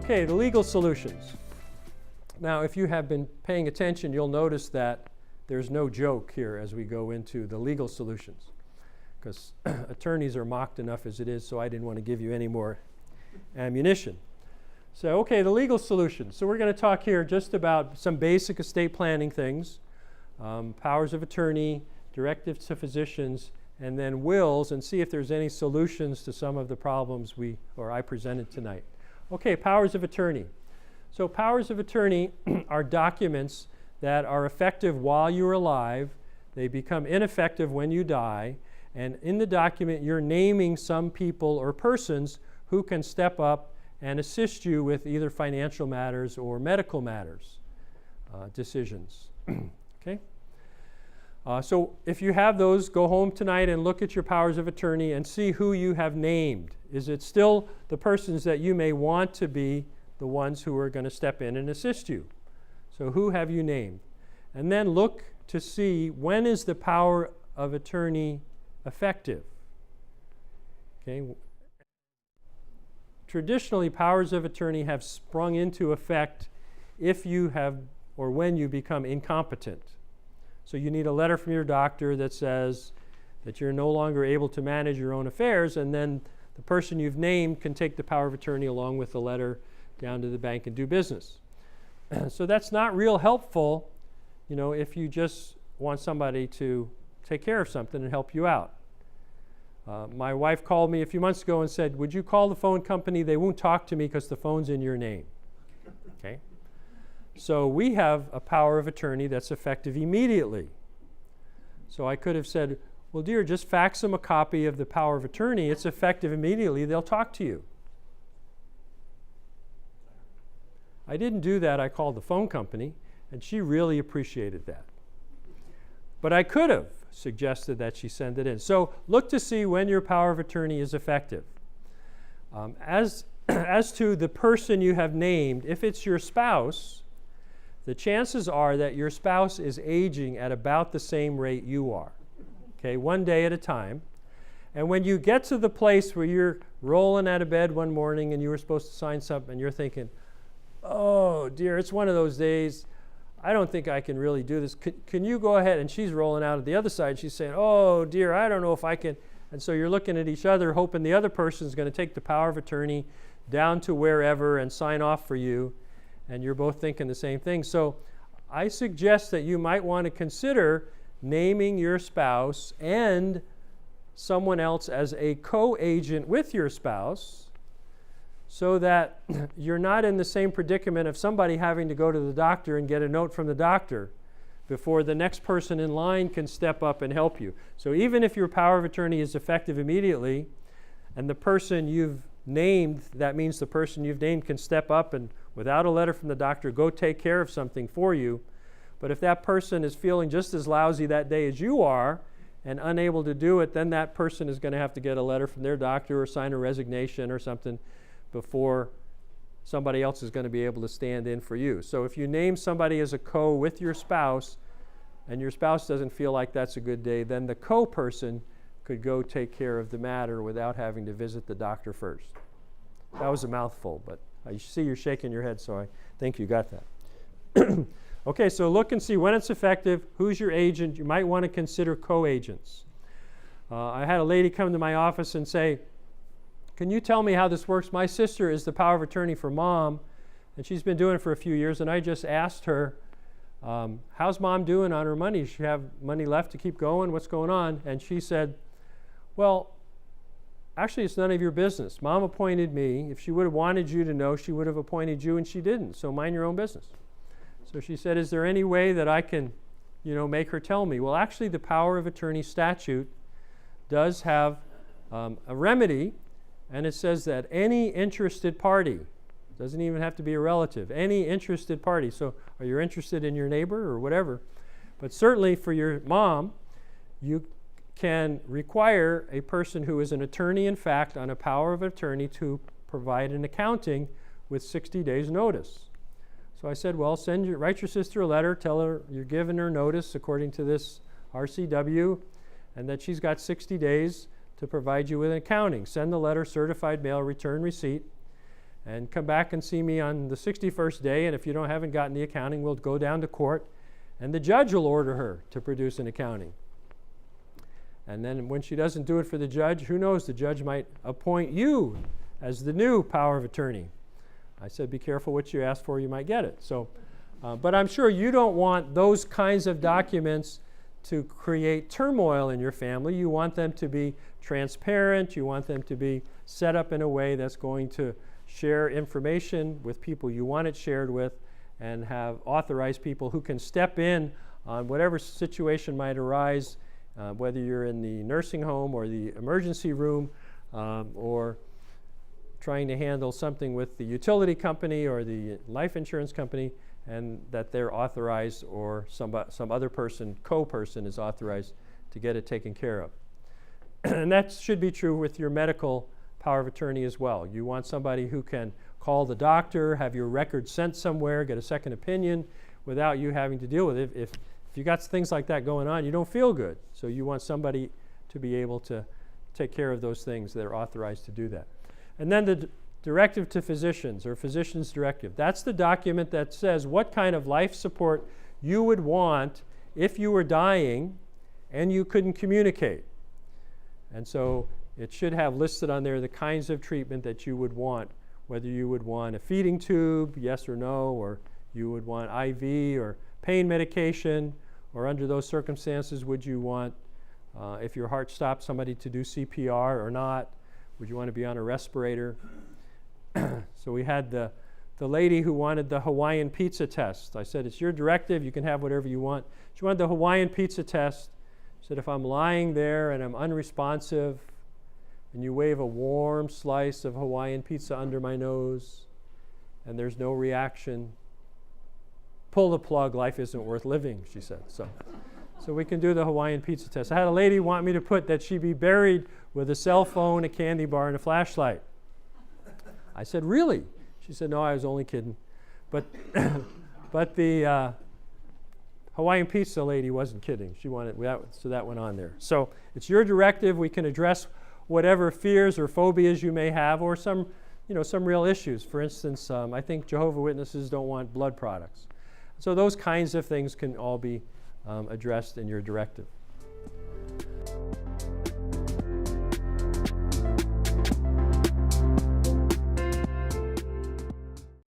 Okay, the legal solutions. Now, if you have been paying attention, you'll notice that there's no joke here as we go into the legal solutions, because attorneys are mocked enough as it is, so I didn't want to give you any more ammunition. So, okay, the legal solutions. So we're going to talk here just about some basic estate planning things, powers of attorney, directives to physicians, and then wills, and see if there's any solutions to some of the problems I presented tonight. Okay, powers of attorney. So powers of attorney are documents that are effective while you're alive. They become ineffective when you die. And in the document, you're naming some people or persons who can step up and assist you with either financial matters or medical matters, decisions. Okay? So if you have those, go home tonight and look at your powers of attorney and see who you have named. Is it still the persons that you may want to be the ones who are going to step in and assist you? So who have you named? And then look to see when is the power of attorney effective. Okay. Traditionally, powers of attorney have sprung into effect if you have or when you become incompetent. So you need a letter from your doctor that says that you're no longer able to manage your own affairs, and then the person you've named can take the power of attorney along with the letter down to the bank and do business. So that's not real helpful, you know, if you just want somebody to take care of something and help you out. My wife called me a few months ago and said, would you call the phone company? They won't talk to me because the phone's in your name. Okay? So we have a power of attorney that's effective immediately. So I could have said, well, dear, just fax them a copy of the power of attorney. It's effective immediately. They'll talk to you. I didn't do that. I called the phone company, and she really appreciated that. But I could have suggested that she send it in. So look to see when your power of attorney is effective. As to the person you have named, if it's your spouse, the chances are that your spouse is aging at about the same rate you are. Okay, one day at a time. And when you get to the place where you're rolling out of bed one morning and you were supposed to sign something and you're thinking, oh dear, it's one of those days, I don't think I can really do this. Can you go ahead? And she's rolling out of the other side. She's saying, oh dear, I don't know if I can. And so you're looking at each other hoping the other person is going to take the power of attorney down to wherever and sign off for you. And you're both thinking the same thing. So I suggest that you might want to consider naming your spouse and someone else as a co-agent with your spouse, so that you're not in the same predicament of somebody having to go to the doctor and get a note from the doctor before the next person in line can step up and help you. So even if your power of attorney is effective immediately and the person you've named, that means the person you've named can step up and without a letter from the doctor go take care of something for you. But if that person is feeling just as lousy that day as you are and unable to do it, then that person is going to have to get a letter from their doctor or sign a resignation or something before somebody else is going to be able to stand in for you. So if you name somebody as a co with your spouse and your spouse doesn't feel like that's a good day, then the co-person could go take care of the matter without having to visit the doctor first. That was a mouthful, but I see you're shaking your head, so I think you got that. Okay, so look and see when it's effective, who's your agent. You might want to consider co-agents. I had a lady come to my office and say, can you tell me how this works? My sister is the power of attorney for mom, and she's been doing it for a few years, and I just asked her, how's mom doing on her money? Does she have money left to keep going? What's going on? And she said, well, actually, it's none of your business. Mom appointed me. If she would have wanted you to know, she would have appointed you, and she didn't. So mind your own business. So she said, is there any way that I can, make her tell me? Well, actually, the power of attorney statute does have a remedy, and it says that any interested party, doesn't even have to be a relative, any interested party. So are you interested in your neighbor or whatever? But certainly for your mom, you can require a person who is an attorney in fact on a power of attorney to provide an accounting with 60 days notice. So I said, well, write your sister a letter, tell her you're giving her notice according to this RCW, and that she's got 60 days to provide you with an accounting. Send the letter, certified mail, return receipt, and come back and see me on the 61st day, and if you haven't gotten the accounting, we'll go down to court, and the judge will order her to produce an accounting. And then when she doesn't do it for the judge, who knows, the judge might appoint you as the new power of attorney. I said, be careful what you ask for, you might get it. So, but I'm sure you don't want those kinds of documents to create turmoil in your family. You want them to be transparent. You want them to be set up in a way that's going to share information with people you want it shared with, and have authorized people who can step in on whatever situation might arise, whether you're in the nursing home or the emergency room, or trying to handle something with the utility company or the life insurance company, and that they're authorized, or some other person, co-person, is authorized to get it taken care of. And that should be true with your medical power of attorney as well. You want somebody who can call the doctor, have your records sent somewhere, get a second opinion without you having to deal with it. If you got things like that going on, you don't feel good. So you want somebody to be able to take care of those things that are authorized to do that. And then the directive to physicians, or physician's directive. That's the document that says what kind of life support you would want if you were dying and you couldn't communicate. And so it should have listed on there the kinds of treatment that you would want, whether you would want a feeding tube, yes or no, or you would want IV or pain medication, or under those circumstances, would you want, if your heart stopped, somebody to do CPR or not? Would you want to be on a respirator? So we had the lady who wanted the Hawaiian pizza test. I said, it's your directive, you can have whatever you want. She wanted the Hawaiian pizza test. She said, if I'm lying there and I'm unresponsive, and you wave a warm slice of Hawaiian pizza under my nose, and there's no reaction, pull the plug, life isn't worth living, she said. So we can do the Hawaiian pizza test. I had a lady want me to put that she be buried with a cell phone, a candy bar, and a flashlight. I said, really? She said, no, I was only kidding. But the Hawaiian pizza lady wasn't kidding. She wanted that, so that went on there. So it's your directive. We can address whatever fears or phobias you may have, or some real issues. For instance, I think Jehovah's Witnesses don't want blood products. So those kinds of things can all be addressed in your directive.